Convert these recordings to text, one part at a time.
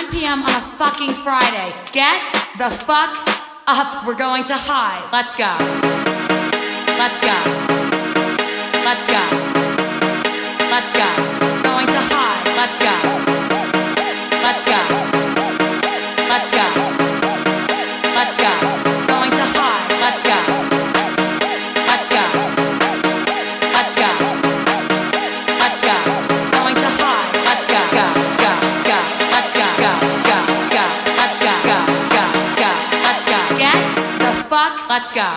9 p.m. on a fucking Friday. Get the fuck up. We're going to high. Let's go. Let's go. Let's go. Let's go. Going to high. Let's go. Let's go. Let's go. Let's go. Going to high. Let's go. Let's go. Let's go. Let's go. Going to high. Let's go. Go. Go. Go. Let's go. Go. Go. Go. Let's go. Go. Go. Go. Let's go. Get the fuck. Let's go.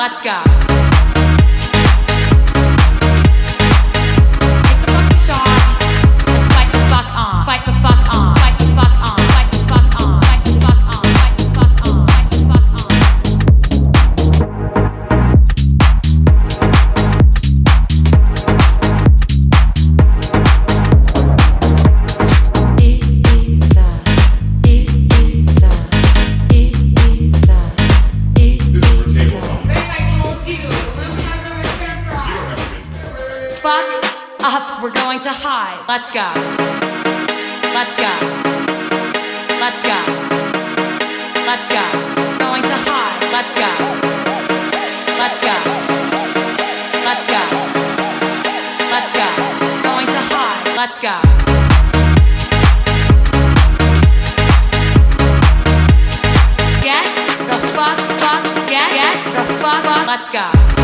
Let's go. Take the fucking shot and fight the fuck on. Fight the fuck on. Fight the fuck on. Fight the fuck on. Fight the fuck on. Fight the fuck on. Fight the fuck on. Fuck up, we're going to high. Let's go. Let's go. Let's go. Let's go. Going to high. Let's go. Let's go. Let's go. Let's go. Going to high. Let's go. Get the fuck, get the fuck, let's go.